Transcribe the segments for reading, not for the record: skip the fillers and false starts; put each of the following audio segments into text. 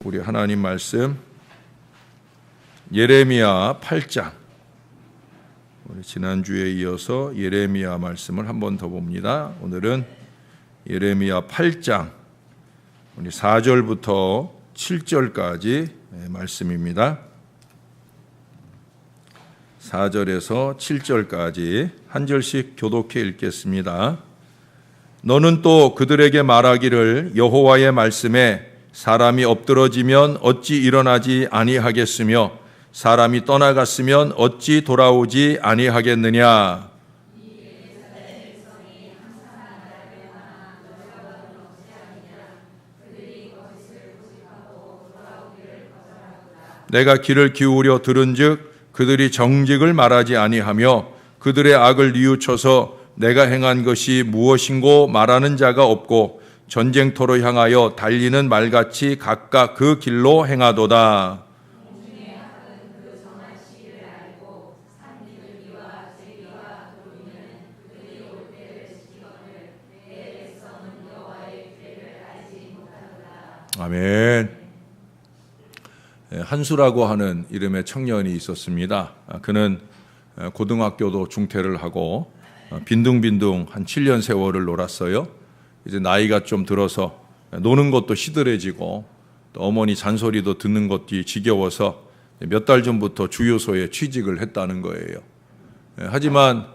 우리 하나님 말씀 예레미야 8장, 우리 지난주에 이어서 예레미야 말씀을 한 번 더 봅니다. 오늘은 예레미야 8장 우리 4절부터 7절까지 말씀입니다. 4절에서 7절까지 한 절씩 교독해 읽겠습니다. 너는 또 그들에게 말하기를 여호와의 말씀에 사람이 엎드러지면 어찌 일어나지 아니하겠으며 사람이 떠나갔으면 어찌 돌아오지 아니하겠느냐. 내가 귀를 기울여 들은즉 그들이 정직을 말하지 아니하며 그들의 악을 뉘우쳐서 내가 행한 것이 무엇인고 말하는 자가 없고 전쟁터로 향하여 달리는 말같이 각각 그 길로 행하도다. 아멘. 한수라고 하는 이름의 청년이 있었습니다. 그는 고등학교도 중퇴를 하고 빈둥빈둥 한 7년 세월을 놀았어요. 이제 나이가 좀 들어서 노는 것도 시들해지고 또 어머니 잔소리도 듣는 것이 지겨워서 몇 달 전부터 주유소에 취직을 했다는 거예요. 하지만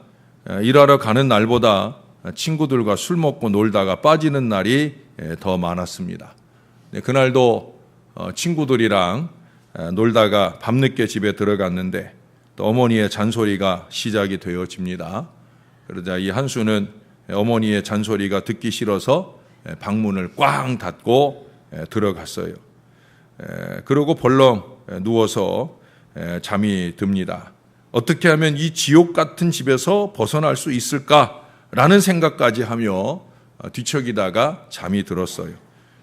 일하러 가는 날보다 친구들과 술 먹고 놀다가 빠지는 날이 더 많았습니다. 그날도 친구들이랑 놀다가 밤늦게 집에 들어갔는데 또 어머니의 잔소리가 시작이 되어집니다. 그러자 이 한수는 어머니의 잔소리가 듣기 싫어서 방문을 꽝 닫고 들어갔어요. 그러고 벌렁 누워서 잠이 듭니다. 어떻게 하면 이 지옥 같은 집에서 벗어날 수 있을까라는 생각까지 하며 뒤척이다가 잠이 들었어요.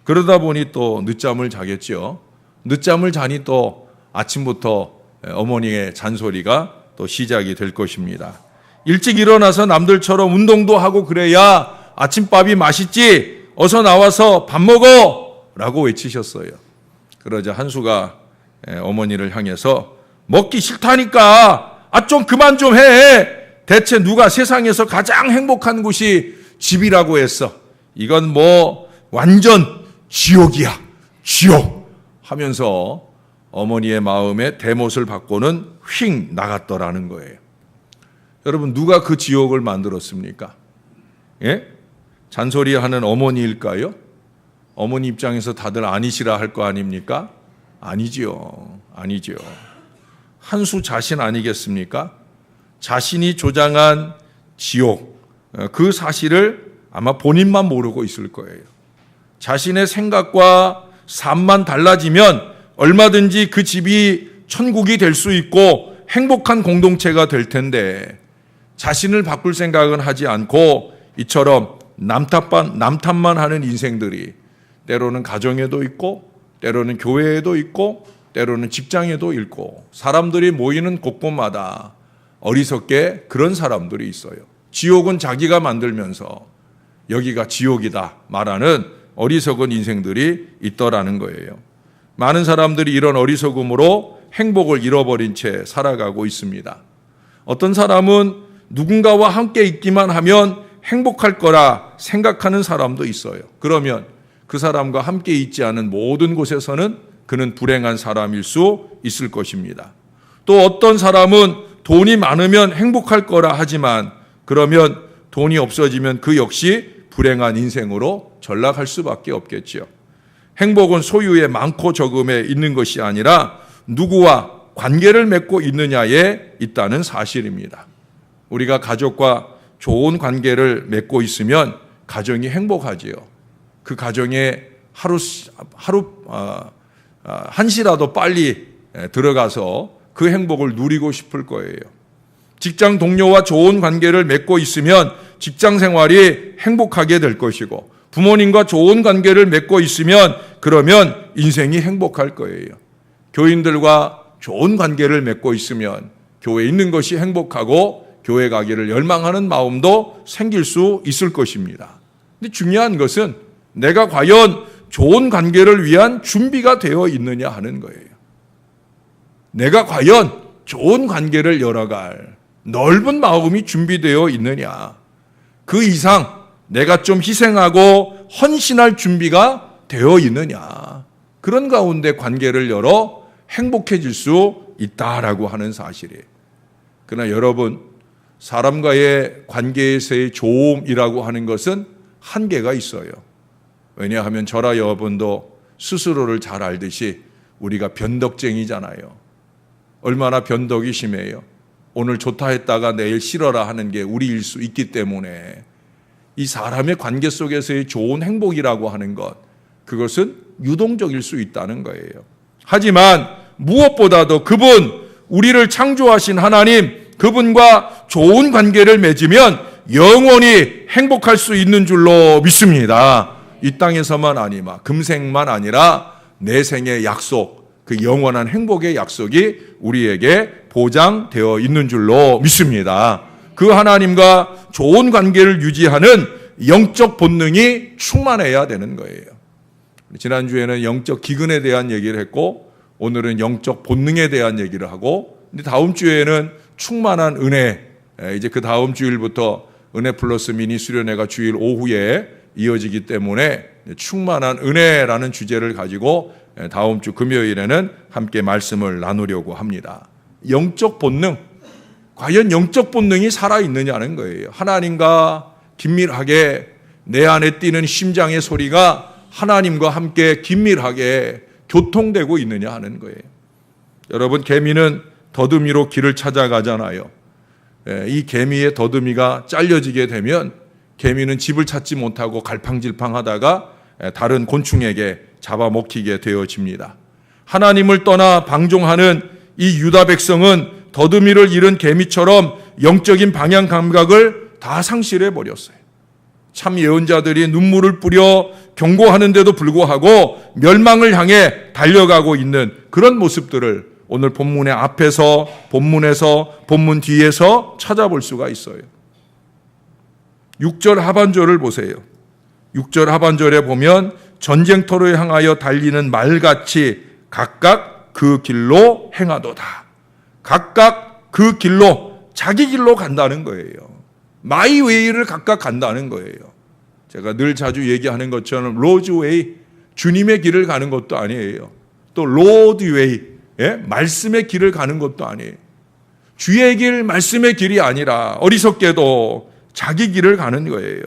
그러다 보니 또 늦잠을 자겠죠. 늦잠을 자니 또 아침부터 어머니의 잔소리가 또 시작이 될 것입니다. 일찍 일어나서 남들처럼 운동도 하고 그래야 아침밥이 맛있지, 어서 나와서 밥 먹어! 라고 외치셨어요. 그러자 한수가 어머니를 향해서 먹기 싫다니까, 좀 그만 좀 해! 대체 누가 세상에서 가장 행복한 곳이 집이라고 했어? 이건 뭐 완전 지옥이야, 지옥! 하면서 어머니의 마음에 대못을 받고는 휙 나갔더라는 거예요. 여러분, 누가 그 지옥을 만들었습니까? 예? 잔소리하는 어머니일까요? 어머니 입장에서 다들 아니시라 할 거 아닙니까? 아니지요. 아니지요. 한수 자신 아니겠습니까? 자신이 조장한 지옥, 그 사실을 아마 본인만 모르고 있을 거예요. 자신의 생각과 삶만 달라지면 얼마든지 그 집이 천국이 될 수 있고 행복한 공동체가 될 텐데 자신을 바꿀 생각은 하지 않고 이처럼 남탓만 하는 인생들이 때로는 가정에도 있고 때로는 교회에도 있고 때로는 직장에도 있고 사람들이 모이는 곳곳마다 어리석게 그런 사람들이 있어요. 지옥은 자기가 만들면서 여기가 지옥이다 말하는 어리석은 인생들이 있더라는 거예요. 많은 사람들이 이런 어리석음으로 행복을 잃어버린 채 살아가고 있습니다. 어떤 사람은 누군가와 함께 있기만 하면 행복할 거라 생각하는 사람도 있어요. 그러면 그 사람과 함께 있지 않은 모든 곳에서는 그는 불행한 사람일 수 있을 것입니다. 또 어떤 사람은 돈이 많으면 행복할 거라 하지만 그러면 돈이 없어지면 그 역시 불행한 인생으로 전락할 수밖에 없겠죠. 행복은 소유의 많고 적음에 있는 것이 아니라 누구와 관계를 맺고 있느냐에 있다는 사실입니다. 우리가 가족과 좋은 관계를 맺고 있으면 가정이 행복하지요. 그 가정에 한시라도 빨리 들어가서 그 행복을 누리고 싶을 거예요. 직장 동료와 좋은 관계를 맺고 있으면 직장 생활이 행복하게 될 것이고 부모님과 좋은 관계를 맺고 있으면 그러면 인생이 행복할 거예요. 교인들과 좋은 관계를 맺고 있으면 교회에 있는 것이 행복하고 교회 가기를 열망하는 마음도 생길 수 있을 것입니다. 근데 중요한 것은 내가 과연 좋은 관계를 위한 준비가 되어 있느냐 하는 거예요. 내가 과연 좋은 관계를 열어갈 넓은 마음이 준비되어 있느냐. 그 이상 내가 좀 희생하고 헌신할 준비가 되어 있느냐. 그런 가운데 관계를 열어 행복해질 수 있다라고 하는 사실이에요. 그러나 여러분, 사람과의 관계에서의 조음이라고 하는 것은 한계가 있어요. 왜냐하면 저라 여러분도 스스로를 잘 알듯이 우리가 변덕쟁이잖아요. 얼마나 변덕이 심해요. 오늘 좋다 했다가 내일 싫어라 하는 게 우리일 수 있기 때문에 이 사람의 관계 속에서의 좋은 행복이라고 하는 것, 그것은 유동적일 수 있다는 거예요. 하지만 무엇보다도 그분, 우리를 창조하신 하나님, 그분과 좋은 관계를 맺으면 영원히 행복할 수 있는 줄로 믿습니다. 이 땅에서만 아니마 금생만 아니라 내 생의 약속, 그 영원한 행복의 약속이 우리에게 보장되어 있는 줄로 믿습니다. 그 하나님과 좋은 관계를 유지하는 영적 본능이 충만해야 되는 거예요. 지난주에는 영적 기근에 대한 얘기를 했고 오늘은 영적 본능에 대한 얘기를 하고, 근데 다음 주에는 충만한 은혜, 이제 그 다음 주일부터 은혜 플러스 미니 수련회가 주일 오후에 이어지기 때문에 충만한 은혜라는 주제를 가지고 다음 주 금요일에는 함께 말씀을 나누려고 합니다. 영적 본능, 과연 영적 본능이 살아있느냐는 거예요. 하나님과 긴밀하게 내 안에 뛰는 심장의 소리가 하나님과 함께 긴밀하게 교통되고 있느냐 하는 거예요. 여러분, 개미는 더듬이로 길을 찾아가잖아요. 이 개미의 더듬이가 잘려지게 되면 개미는 집을 찾지 못하고 갈팡질팡하다가 다른 곤충에게 잡아먹히게 되어집니다. 하나님을 떠나 방종하는 이 유다 백성은 더듬이를 잃은 개미처럼 영적인 방향 감각을 다 상실해 버렸어요. 참 예언자들이 눈물을 뿌려 경고하는데도 불구하고 멸망을 향해 달려가고 있는 그런 모습들을 오늘 본문의 앞에서, 본문에서, 본문 뒤에서 찾아볼 수가 있어요. 6절 하반절을 보세요. 6절 하반절에 보면 전쟁터로 향하여 달리는 말같이 각각 그 길로 행하도다. 각각 그 길로, 자기 길로 간다는 거예요. 마이웨이를 각각 간다는 거예요. 제가 늘 자주 얘기하는 것처럼 로즈웨이, 주님의 길을 가는 것도 아니에요. 또 로드웨이, 말씀의 길을 가는 것도 아니에요. 주의 길, 말씀의 길이 아니라 어리석게도 자기 길을 가는 거예요.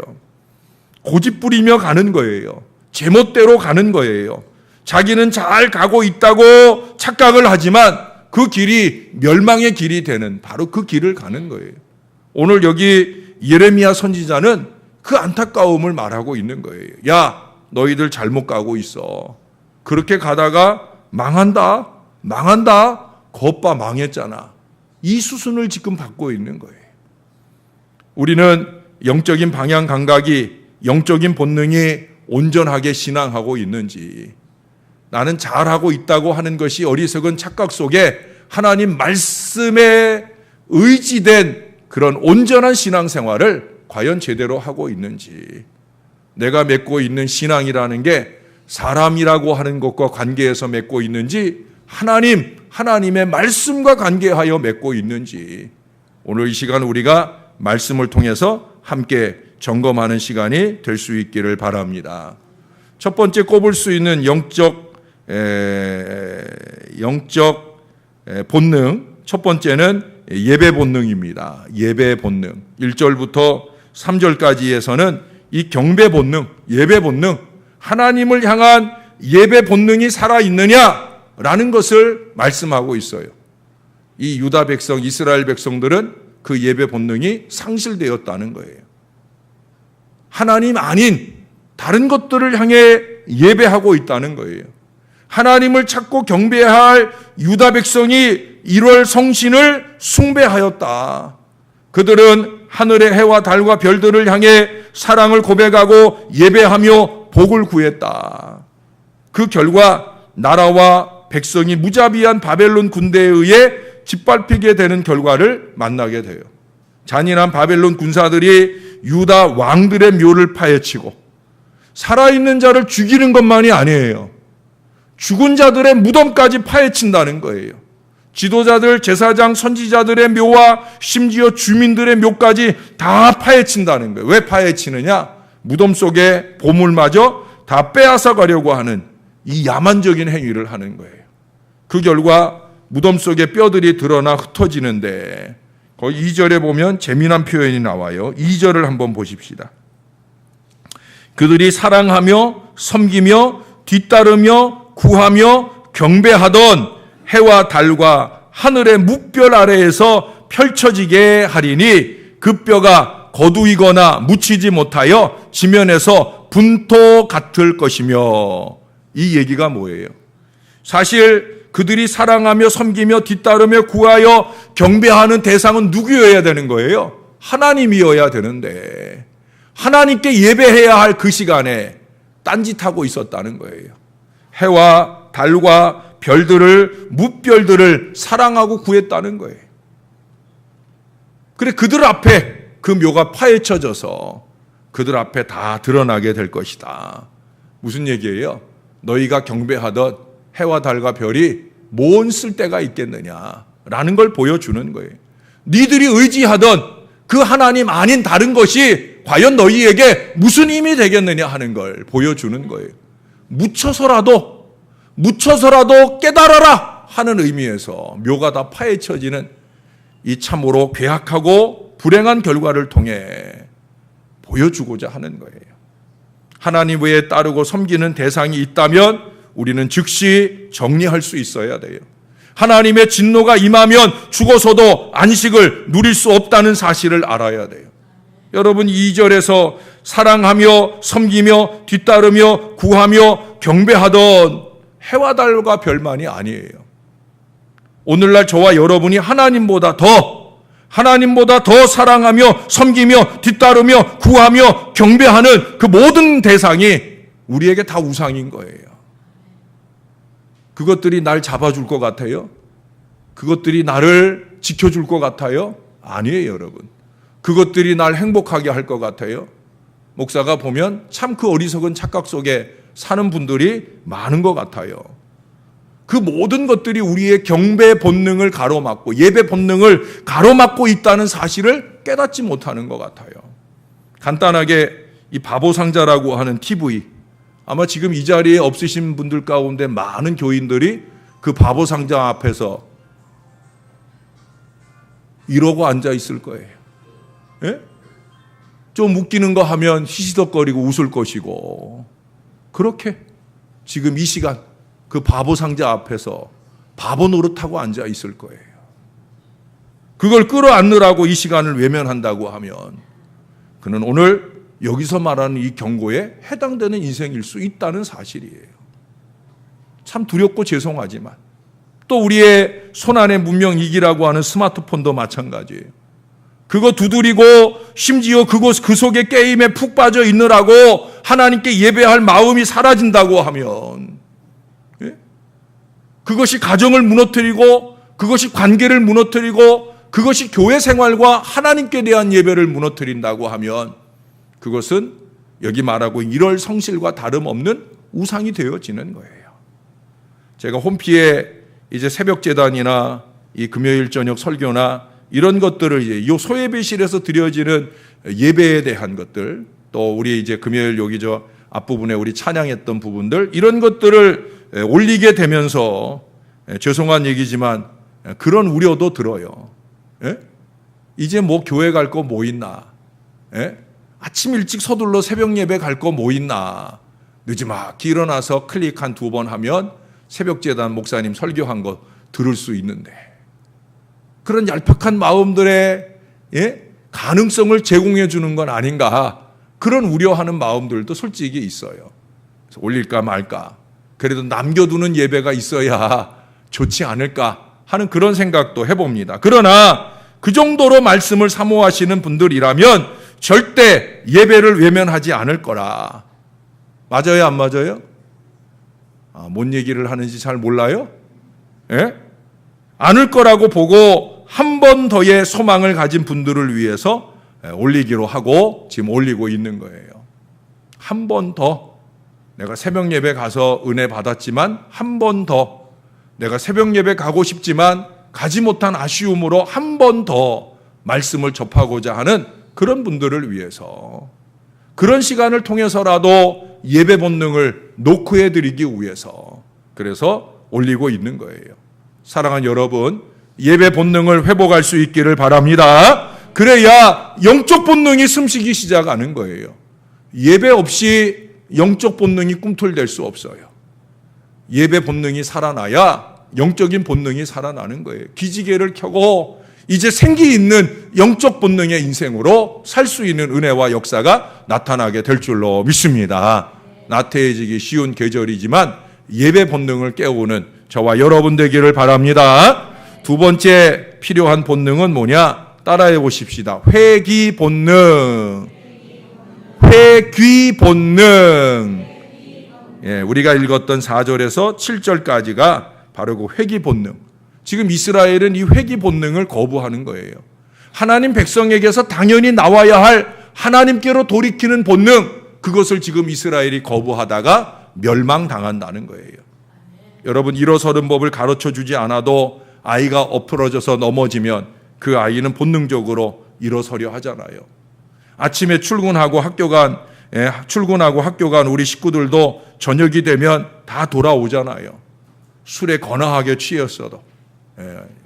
고집 부리며 가는 거예요. 제멋대로 가는 거예요. 자기는 잘 가고 있다고 착각을 하지만 그 길이 멸망의 길이 되는 바로 그 길을 가는 거예요. 오늘 여기 예레미야 선지자는 그 안타까움을 말하고 있는 거예요. 야, 너희들 잘못 가고 있어. 그렇게 가다가 망한다. 거봐 망했잖아. 이 수순을 지금 받고 있는 거예요. 우리는 영적인 방향 감각이, 영적인 본능이 온전하게 신앙하고 있는지, 나는 잘하고 있다고 하는 것이 어리석은 착각 속에 하나님 말씀에 의지된 그런 온전한 신앙생활을 과연 제대로 하고 있는지, 내가 맺고 있는 신앙이라는 게 사람이라고 하는 것과 관계해서 맺고 있는지, 하나님의 말씀과 관계하여 맺고 있는지, 오늘 이 시간 우리가 말씀을 통해서 함께 점검하는 시간이 될 수 있기를 바랍니다. 첫 번째 꼽을 수 있는 영적 본능, 첫 번째는 예배 본능입니다. 예배 본능. 1절부터 3절까지에서는 이 경배 본능, 예배 본능, 하나님을 향한 예배 본능이 살아있느냐라는 것을 말씀하고 있어요. 이 유다 백성, 이스라엘 백성들은 그 예배 본능이 상실되었다는 거예요. 하나님 아닌 다른 것들을 향해 예배하고 있다는 거예요. 하나님을 찾고 경배할 유다 백성이 1월 성신을 숭배하였다. 그들은 하늘의 해와 달과 별들을 향해 사랑을 고백하고 예배하며 복을 구했다. 그 결과 나라와 백성이 무자비한 바벨론 군대에 의해 짓밟히게 되는 결과를 만나게 돼요. 잔인한 바벨론 군사들이 유다 왕들의 묘를 파헤치고 살아있는 자를 죽이는 것만이 아니에요. 죽은 자들의 무덤까지 파헤친다는 거예요. 지도자들, 제사장, 선지자들의 묘와 심지어 주민들의 묘까지 다 파헤친다는 거예요. 왜 파헤치느냐? 무덤 속에 보물마저 다 빼앗아 가려고 하는 이 야만적인 행위를 하는 거예요. 그 결과 무덤 속에 뼈들이 드러나 흩어지는데 거기 2절에 보면 재미난 표현이 나와요. 2절을 한번 보십시다. 그들이 사랑하며 섬기며 뒤따르며 구하며 경배하던 해와 달과 하늘의 묵별 아래에서 펼쳐지게 하리니 그 뼈가 거두이거나 묻히지 못하여 지면에서 분토 같을 것이며. 이 얘기가 뭐예요? 사실 그들이 사랑하며 섬기며 뒤따르며 구하여 경배하는 대상은 누구여야 되는 거예요? 하나님이어야 되는데 하나님께 예배해야 할 그 시간에 딴짓하고 있었다는 거예요. 해와 달과 별들을, 뭇별들을 사랑하고 구했다는 거예요. 그래 그들 앞에 그 묘가 파헤쳐져서 그들 앞에 다 드러나게 될 것이다. 무슨 얘기예요? 너희가 경배하던 해와 달과 별이 뭔 쓸데가 있겠느냐라는 걸 보여주는 거예요. 니들이 의지하던 그 하나님 아닌 다른 것이 과연 너희에게 무슨 힘이 되겠느냐 하는 걸 보여주는 거예요. 묻혀서라도 깨달아라 하는 의미에서 묘가 다 파헤쳐지는 이 참으로 괴악하고 불행한 결과를 통해 보여주고자 하는 거예요. 하나님 외에 따르고 섬기는 대상이 있다면 우리는 즉시 정리할 수 있어야 돼요. 하나님의 진노가 임하면 죽어서도 안식을 누릴 수 없다는 사실을 알아야 돼요. 여러분 2절에서 사랑하며 섬기며 뒤따르며 구하며 경배하던 해와 달과 별만이 아니에요. 오늘날 저와 여러분이 하나님보다 더 사랑하며 섬기며 뒤따르며 구하며 경배하는 그 모든 대상이 우리에게 다 우상인 거예요. 그것들이 날 잡아줄 것 같아요? 그것들이 나를 지켜줄 것 같아요? 아니에요, 여러분. 그것들이 날 행복하게 할 것 같아요? 목사가 보면 참 그 어리석은 착각 속에 사는 분들이 많은 것 같아요. 그 모든 것들이 우리의 경배 본능을 가로막고 예배 본능을 가로막고 있다는 사실을 깨닫지 못하는 것 같아요. 간단하게 이 바보상자라고 하는 TV, 아마 지금 이 자리에 없으신 분들 가운데 많은 교인들이 그 바보상자 앞에서 이러고 앉아 있을 거예요. 예? 좀 웃기는 거 하면 히시덕거리고 웃을 것이고, 그렇게 지금 이 시간 그 바보상자 앞에서 바보 노릇하고 앉아 있을 거예요. 그걸 끌어안느라고 이 시간을 외면한다고 하면 그는 오늘 여기서 말하는 이 경고에 해당되는 인생일 수 있다는 사실이에요. 참 두렵고 죄송하지만 또 우리의 손안의 문명이기라고 하는 스마트폰도 마찬가지예요. 그거 두드리고 심지어 그 속에 게임에 푹 빠져 있느라고 하나님께 예배할 마음이 사라진다고 하면, 예? 그것이 가정을 무너뜨리고 그것이 관계를 무너뜨리고 그것이 교회 생활과 하나님께 대한 예배를 무너뜨린다고 하면 그것은 여기 말하고 이럴 성실과 다름없는 우상이 되어지는 거예요. 제가 홈피에 이제 새벽 재단이나 이 금요일 저녁 설교나 이런 것들을 이제 이 소예배실에서 드려지는 예배에 대한 것들, 또 우리 이제 금요일 여기 저 앞부분에 우리 찬양했던 부분들, 이런 것들을 올리게 되면서 죄송한 얘기지만 그런 우려도 들어요. 예? 이제 뭐 교회 갈 거 뭐 있나? 예? 아침 일찍 서둘러 새벽 예배 갈 거 뭐 있나? 늦지막히 일어나서 클릭 한 2번 하면 새벽재단 목사님 설교한 거 들을 수 있는데, 그런 얄팍한 마음들의 가능성을 제공해 주는 건 아닌가, 그런 우려하는 마음들도 솔직히 있어요. 그래서 올릴까 말까, 그래도 남겨두는 예배가 있어야 좋지 않을까 하는 그런 생각도 해봅니다. 그러나 그 정도로 말씀을 사모하시는 분들이라면 절대 예배를 외면하지 않을 거라. 맞아요, 안 맞아요? 뭔 얘기를 하는지 잘 몰라요? 예? 않을 거라고 보고 한 번 더의 소망을 가진 분들을 위해서 올리기로 하고 지금 올리고 있는 거예요. 한 번 더 내가 새벽 예배 가서 은혜 받았지만 한 번 더 내가 새벽 예배 가고 싶지만 가지 못한 아쉬움으로 한 번 더 말씀을 접하고자 하는 그런 분들을 위해서 그런 시간을 통해서라도 예배 본능을 노크해 드리기 위해서 그래서 올리고 있는 거예요. 사랑하는 여러분, 예배 본능을 회복할 수 있기를 바랍니다. 그래야 영적 본능이 숨쉬기 시작하는 거예요. 예배 없이 영적 본능이 꿈틀댈 수 없어요. 예배 본능이 살아나야 영적인 본능이 살아나는 거예요. 기지개를 켜고 이제 생기 있는 영적 본능의 인생으로 살 수 있는 은혜와 역사가 나타나게 될 줄로 믿습니다. 나태해지기 쉬운 계절이지만 예배 본능을 깨우는 저와 여러분 되기를 바랍니다. 두 번째 필요한 본능은 뭐냐? 따라해 보십시다. 회귀 본능. 회귀 본능. 예, 우리가 읽었던 4절에서 7절까지가 바로 그 회귀 본능. 지금 이스라엘은 이 회귀 본능을 거부하는 거예요. 하나님 백성에게서 당연히 나와야 할 하나님께로 돌이키는 본능, 그것을 지금 이스라엘이 거부하다가 멸망당한다는 거예요. 여러분, 일어서는 법을 가르쳐 주지 않아도 아이가 엎어져서 넘어지면 그 아이는 본능적으로 일어서려 하잖아요. 아침에 출근하고 학교 간 우리 식구들도 저녁이 되면 다 돌아오잖아요. 술에 거나하게 취했어도.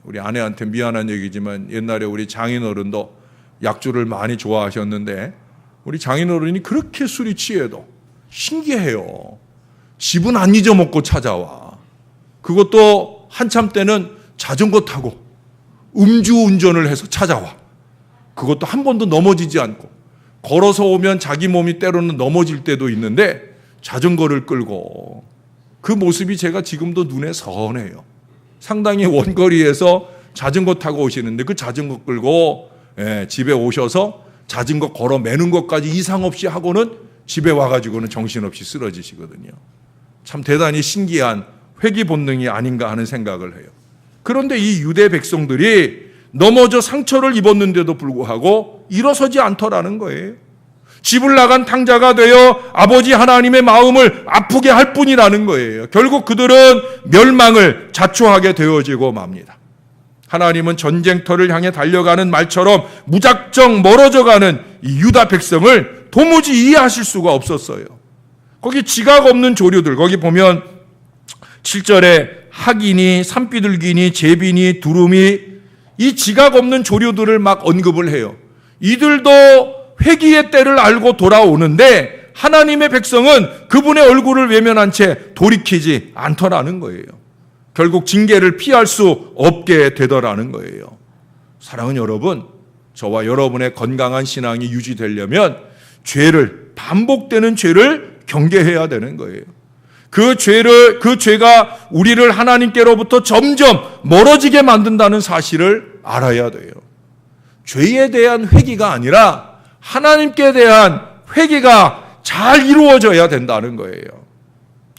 우리 아내한테 미안한 얘기지만 옛날에 우리 장인어른도 약주를 많이 좋아하셨는데 우리 장인어른이 그렇게 술이 취해도 신기해요. 집은 안 잊어먹고 찾아와. 그것도 한참 때는 자전거 타고 음주운전을 해서 찾아와. 그것도 한 번도 넘어지지 않고 걸어서 오면 자기 몸이 때로는 넘어질 때도 있는데 자전거를 끌고 그 모습이 제가 지금도 눈에 선해요. 상당히 원거리에서 자전거 타고 오시는데 그 자전거 끌고 집에 오셔서 자전거 걸어 매는 것까지 이상 없이 하고는 집에 와가지고는 정신없이 쓰러지시거든요. 참 대단히 신기한 회귀 본능이 아닌가 하는 생각을 해요. 그런데 이 유대 백성들이 넘어져 상처를 입었는데도 불구하고 일어서지 않더라는 거예요. 집을 나간 탕자가 되어 아버지 하나님의 마음을 아프게 할 뿐이라는 거예요. 결국 그들은 멸망을 자초하게 되어지고 맙니다. 하나님은 전쟁터를 향해 달려가는 말처럼 무작정 멀어져가는 이 유다 백성을 도무지 이해하실 수가 없었어요. 거기 지각 없는 조류들, 거기 보면 7절에 학이니 산비둘기니 제비니 두루미, 이 지각 없는 조류들을 막 언급을 해요. 이들도 회귀의 때를 알고 돌아오는데 하나님의 백성은 그분의 얼굴을 외면한 채 돌이키지 않더라는 거예요. 결국 징계를 피할 수 없게 되더라는 거예요. 사랑하는 여러분, 저와 여러분의 건강한 신앙이 유지되려면 반복되는 죄를 경계해야 되는 거예요. 그 죄가 우리를 하나님께로부터 점점 멀어지게 만든다는 사실을 알아야 돼요. 죄에 대한 회개가 아니라 하나님께 대한 회개가 잘 이루어져야 된다는 거예요.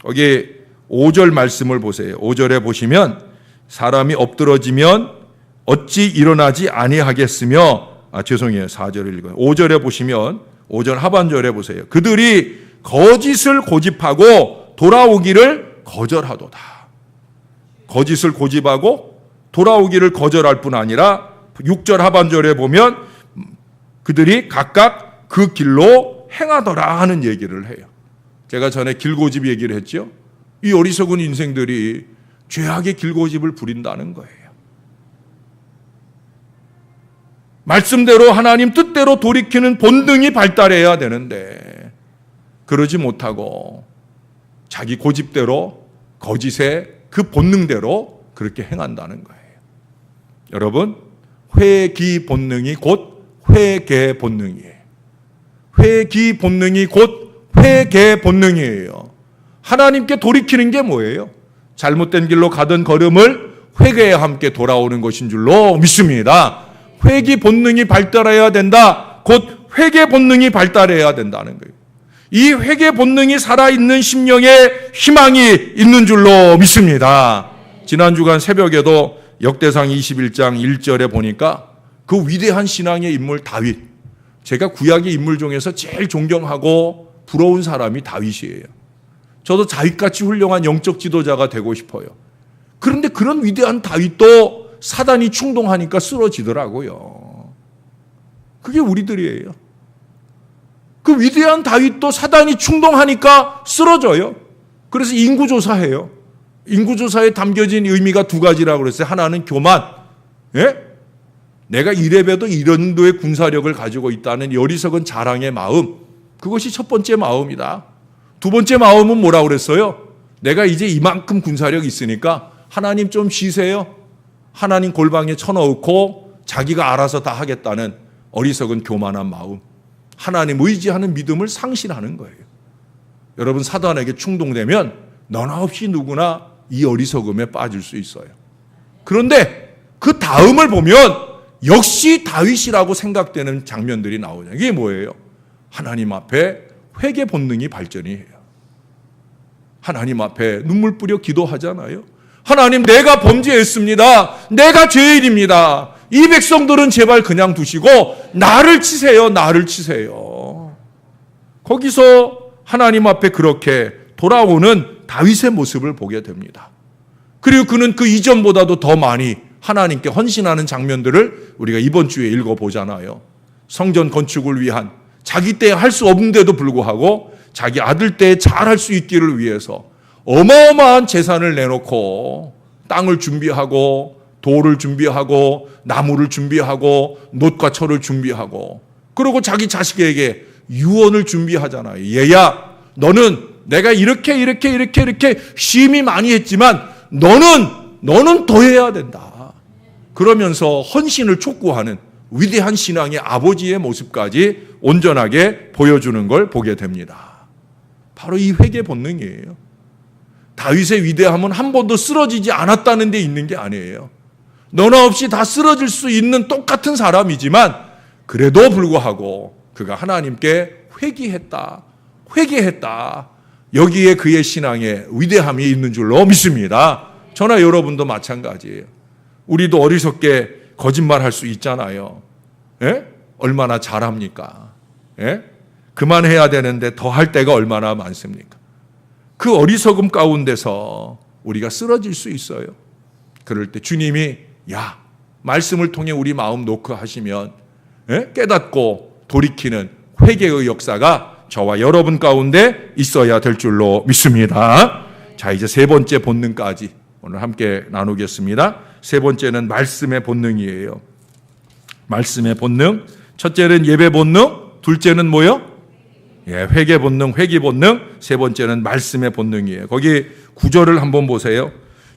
여기 5절 말씀을 보세요. 5절에 보시면 사람이 엎드러지면 어찌 일어나지 아니하겠으며 4절을 읽어요. 5절에 보시면 5절 하반절에 보세요. 그들이 거짓을 고집하고 돌아오기를 거절하도다. 거짓을 고집하고 돌아오기를 거절할 뿐 아니라 6절 하반절에 보면 그들이 각각 그 길로 행하더라 하는 얘기를 해요. 제가 전에 길고집 얘기를 했죠. 이 어리석은 인생들이 죄악의 길고집을 부린다는 거예요. 말씀대로 하나님 뜻대로 돌이키는 본능이 발달해야 되는데 그러지 못하고 자기 고집대로 거짓의 그 본능대로 그렇게 행한다는 거예요. 여러분, 회귀 본능이 곧 회개 본능이에요. 회귀 본능이 곧 회개 본능이에요. 하나님께 돌이키는 게 뭐예요? 잘못된 길로 가던 걸음을 회개와 함께 돌아오는 것인 줄로 믿습니다. 회귀 본능이 발달해야 된다. 곧 회개 본능이 발달해야 된다는 거예요. 이 회개 본능이 살아있는 심령에 희망이 있는 줄로 믿습니다. 지난 주간 새벽에도 역대상 21장 1절에 보니까 그 위대한 신앙의 인물 다윗, 제가 구약의 인물 중에서 제일 존경하고 부러운 사람이 다윗이에요. 저도 다윗같이 훌륭한 영적 지도자가 되고 싶어요. 그런데 그런 위대한 다윗도 사단이 충동하니까 쓰러지더라고요. 그게 우리들이에요. 그 위대한 다윗도 사단이 충동하니까 쓰러져요. 그래서 인구조사해요. 인구조사에 담겨진 의미가 두 가지라고 그랬어요. 하나는 교만. 예? 내가 이래봬도 이 정도의 군사력을 가지고 있다는 어리석은 자랑의 마음. 그것이 첫 번째 마음이다. 두 번째 마음은 뭐라고 그랬어요? 내가 이제 이만큼 군사력이 있으니까 하나님 좀 쉬세요. 하나님 골방에 쳐넣고 자기가 알아서 다 하겠다는 어리석은 교만한 마음. 하나님 의지하는 믿음을 상실하는 거예요. 여러분, 사단에게 충동되면 너나 없이 누구나 이 어리석음에 빠질 수 있어요. 그런데 그 다음을 보면 역시 다윗이라고 생각되는 장면들이 나오죠. 이게 뭐예요? 하나님 앞에 회개 본능이 발전이 해요. 하나님 앞에 눈물 뿌려 기도하잖아요. 하나님, 내가 범죄했습니다. 내가 죄인입니다. 이 백성들은 제발 그냥 두시고 나를 치세요. 나를 치세요. 거기서 하나님 앞에 그렇게 돌아오는 다윗의 모습을 보게 됩니다. 그리고 그는 그 이전보다도 더 많이 하나님께 헌신하는 장면들을 우리가 이번 주에 읽어보잖아요. 성전 건축을 위한 자기 때에 할 수 없는데도 불구하고 자기 아들 때에 잘할 수 있기를 위해서 어마어마한 재산을 내놓고 땅을 준비하고 돌을 준비하고 나무를 준비하고 놋과 철을 준비하고 그리고 자기 자식에게 유언을 준비하잖아요. 얘야, 너는 내가 이렇게 심히 많이 했지만 너는 더 해야 된다. 그러면서 헌신을 촉구하는 위대한 신앙의 아버지의 모습까지 온전하게 보여주는 걸 보게 됩니다. 바로 이 회개 본능이에요. 다윗의 위대함은 한 번도 쓰러지지 않았다는 데 있는 게 아니에요. 너나 없이 다 쓰러질 수 있는 똑같은 사람이지만 그래도 불구하고 그가 하나님께 회개했다. 여기에 그의 신앙에 위대함이 있는 줄로 믿습니다. 저나 여러분도 마찬가지예요. 우리도 어리석게 거짓말할 수 있잖아요. 예? 얼마나 잘합니까? 예? 그만해야 되는데 더 할 때가 얼마나 많습니까? 그 어리석음 가운데서 우리가 쓰러질 수 있어요. 그럴 때 주님이 말씀을 통해 우리 마음 놓고 하시면 깨닫고 돌이키는 회개의 역사가 저와 여러분 가운데 있어야 될 줄로 믿습니다. 자, 이제 세 번째 본능까지 오늘 함께 나누겠습니다. 세 번째는 말씀의 본능이에요. 말씀의 본능. 첫째는 예배 본능, 둘째는 뭐요? 회개 본능, 회개 본능. 세 번째는 말씀의 본능이에요. 거기 구절을 한번 보세요.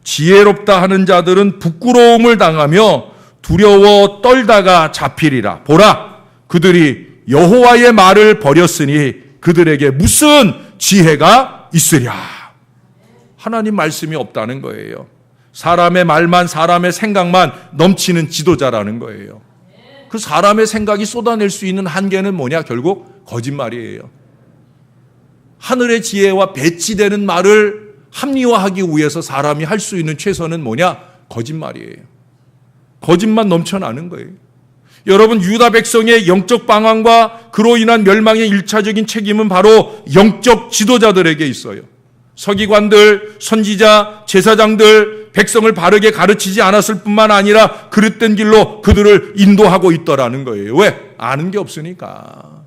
지혜롭다 하는 자들은 부끄러움을 당하며 두려워 떨다가 잡히리라. 보라, 그들이 여호와의 말을 버렸으니 그들에게 무슨 지혜가 있으랴. 하나님 말씀이 없다는 거예요. 사람의 말만, 사람의 생각만 넘치는 지도자라는 거예요. 그 사람의 생각이 쏟아낼 수 있는 한계는 뭐냐? 결국 거짓말이에요. 하늘의 지혜와 배치되는 말을 합리화하기 위해서 사람이 할 수 있는 최선은 뭐냐? 거짓말이에요. 거짓말 넘쳐나는 거예요. 여러분, 유다 백성의 영적 방황과 그로 인한 멸망의 1차적인 책임은 바로 영적 지도자들에게 있어요. 서기관들, 선지자, 제사장들, 백성을 바르게 가르치지 않았을 뿐만 아니라 그릇된 길로 그들을 인도하고 있더라는 거예요. 왜? 아는 게 없으니까.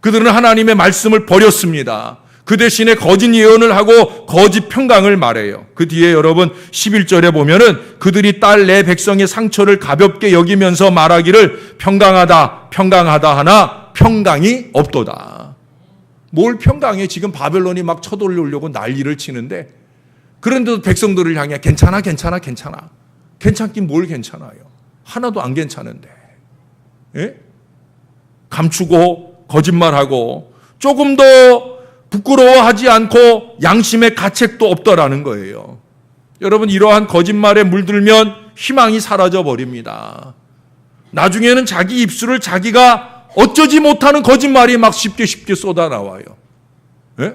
그들은 하나님의 말씀을 버렸습니다. 그 대신에 거짓 예언을 하고 거짓 평강을 말해요. 그 뒤에 여러분 11절에 보면은 그들이 딸 내 백성의 상처를 가볍게 여기면서 말하기를 평강하다 하나 평강이 없도다. 뭘 평강해? 지금 바벨론이 막 쳐돌려오려고 난리를 치는데 그런데도 백성들을 향해 괜찮아. 괜찮긴 뭘 괜찮아요. 하나도 안 괜찮은데. 예? 감추고 거짓말하고 조금 더 부끄러워하지 않고 양심의 가책도 없더라는 거예요. 여러분, 이러한 거짓말에 물들면 희망이 사라져 버립니다. 나중에는 자기 입술을 자기가 어쩌지 못하는 거짓말이 막 쉽게 쏟아 나와요. 예?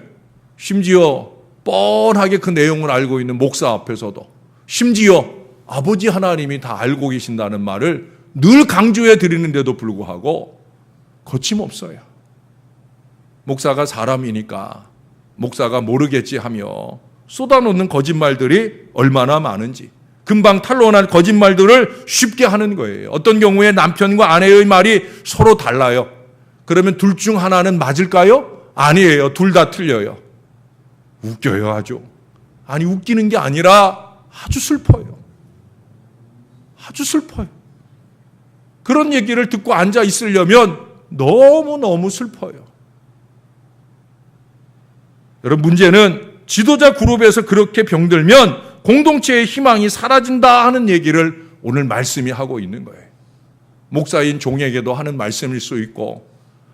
심지어 뻔하게 그 내용을 알고 있는 목사 앞에서도, 심지어 아버지 하나님이 다 알고 계신다는 말을 늘 강조해 드리는데도 불구하고 거침없어요. 목사가 사람이니까 목사가 모르겠지 하며 쏟아놓는 거짓말들이 얼마나 많은지, 금방 탄로난 거짓말들을 쉽게 하는 거예요. 어떤 경우에 남편과 아내의 말이 서로 달라요. 그러면 둘 중 하나는 맞을까요? 아니에요. 둘 다 틀려요. 웃겨요, 아주. 아니, 웃기는 게 아니라 아주 슬퍼요. 아주 슬퍼요. 그런 얘기를 듣고 앉아 있으려면 너무너무 슬퍼요. 여러분, 문제는 지도자 그룹에서 그렇게 병들면 공동체의 희망이 사라진다 하는 얘기를 오늘 말씀이 하고 있는 거예요. 목사인 종에게도 하는 말씀일 수 있고,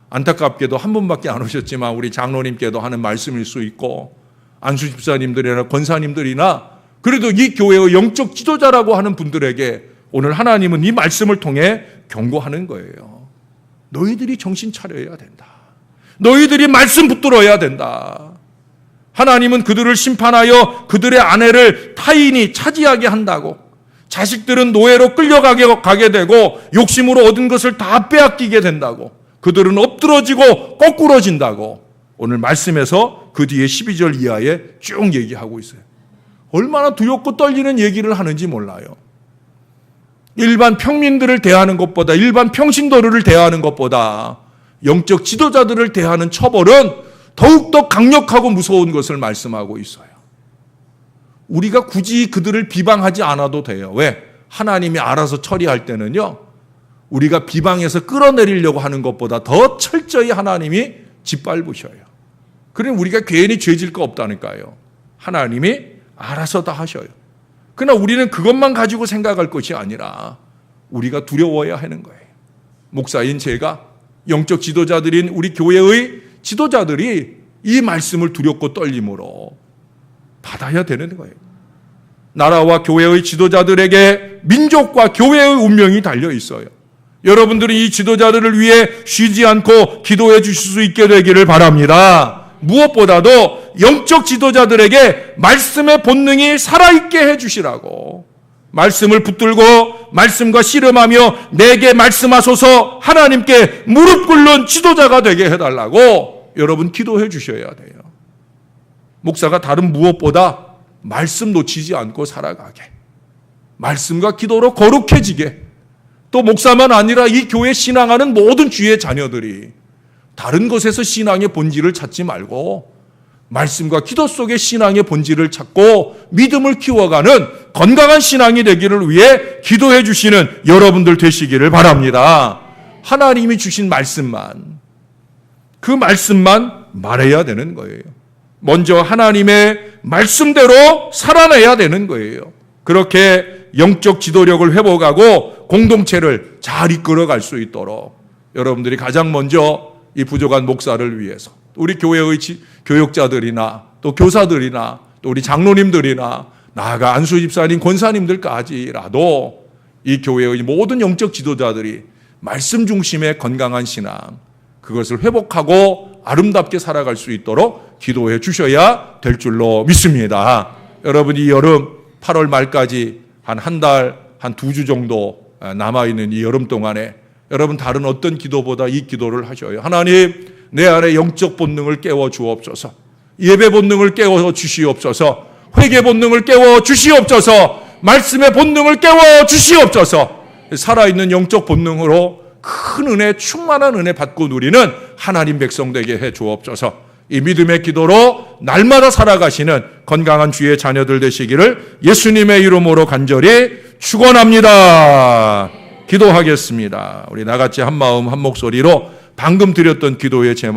안타깝게도 한 분밖에 안 오셨지만 우리 장로님께도 하는 말씀일 수 있고, 안수 집사님들이나 권사님들이나 그래도 이 교회의 영적 지도자라고 하는 분들에게 오늘 하나님은 이 말씀을 통해 경고하는 거예요. 너희들이 정신 차려야 된다. 너희들이 말씀 붙들어야 된다. 하나님은 그들을 심판하여 그들의 아내를 타인이 차지하게 한다고, 자식들은 노예로 끌려가게 되고 욕심으로 얻은 것을 다 빼앗기게 된다고, 그들은 엎드러지고 거꾸러진다고 오늘 말씀에서 그 뒤에 12절 이하에 쭉 얘기하고 있어요. 얼마나 두렵고 떨리는 얘기를 하는지 몰라요. 일반 평민들을 대하는 것보다, 일반 평신도를 대하는 것보다 영적 지도자들을 대하는 처벌은 더욱더 강력하고 무서운 것을 말씀하고 있어요. 우리가 굳이 그들을 비방하지 않아도 돼요. 왜? 하나님이 알아서 처리할 때는요, 우리가 비방해서 끌어내리려고 하는 것보다 더 철저히 하나님이 짓밟으셔요. 그러니 우리가 괜히 죄질 거 없다니까요. 하나님이 알아서 다 하셔요. 그러나 우리는 그것만 가지고 생각할 것이 아니라 우리가 두려워야 하는 거예요. 목사인 제가, 영적 지도자들인 우리 교회의 지도자들이 이 말씀을 두렵고 떨림으로 받아야 되는 거예요. 나라와 교회의 지도자들에게 민족과 교회의 운명이 달려 있어요. 여러분들이 이 지도자들을 위해 쉬지 않고 기도해 주실 수 있게 되기를 바랍니다. 무엇보다도 영적 지도자들에게 말씀의 본능이 살아있게 해주시라고, 말씀을 붙들고 말씀과 씨름하며 내게 말씀하소서 하나님께 무릎 꿇는 지도자가 되게 해달라고 여러분 기도해 주셔야 돼요. 목사가 다른 무엇보다 말씀 놓치지 않고 살아가게, 말씀과 기도로 거룩해지게, 또 목사만 아니라 이 교회 신앙하는 모든 주의 자녀들이 다른 것에서 신앙의 본질을 찾지 말고 말씀과 기도 속에 신앙의 본질을 찾고 믿음을 키워가는 건강한 신앙이 되기를 위해 기도해 주시는 여러분들 되시기를 바랍니다. 하나님이 주신 말씀만, 그 말씀만 말해야 되는 거예요. 먼저 하나님의 말씀대로 살아내야 되는 거예요. 그렇게 영적 지도력을 회복하고 공동체를 잘 이끌어갈 수 있도록 여러분들이 가장 먼저 이 부족한 목사를 위해서, 우리 교회의 교육자들이나 또 교사들이나 또 우리 장로님들이나 나아가 안수 집사님, 권사님들까지라도 이 교회의 모든 영적 지도자들이 말씀 중심의 건강한 신앙, 그것을 회복하고 아름답게 살아갈 수 있도록 기도해 주셔야 될 줄로 믿습니다. 여러분, 이 여름 8월 말까지 한 달, 한 2주 정도 남아있는 이 여름 동안에 여러분 다른 어떤 기도보다 이 기도를 하셔요. 하나님, 내 안에 영적 본능을 깨워 주옵소서. 예배 본능을 깨워 주시옵소서. 회개 본능을 깨워 주시옵소서. 말씀의 본능을 깨워 주시옵소서. 살아있는 영적 본능으로 큰 은혜, 충만한 은혜 받고 누리는 하나님 백성 되게 해 주옵소서. 이 믿음의 기도로 날마다 살아가시는 건강한 주의 자녀들 되시기를 예수님의 이름으로 간절히 축원합니다. 기도하겠습니다. 우리 나같이 한 마음 한 목소리로 방금 드렸던 기도의 제목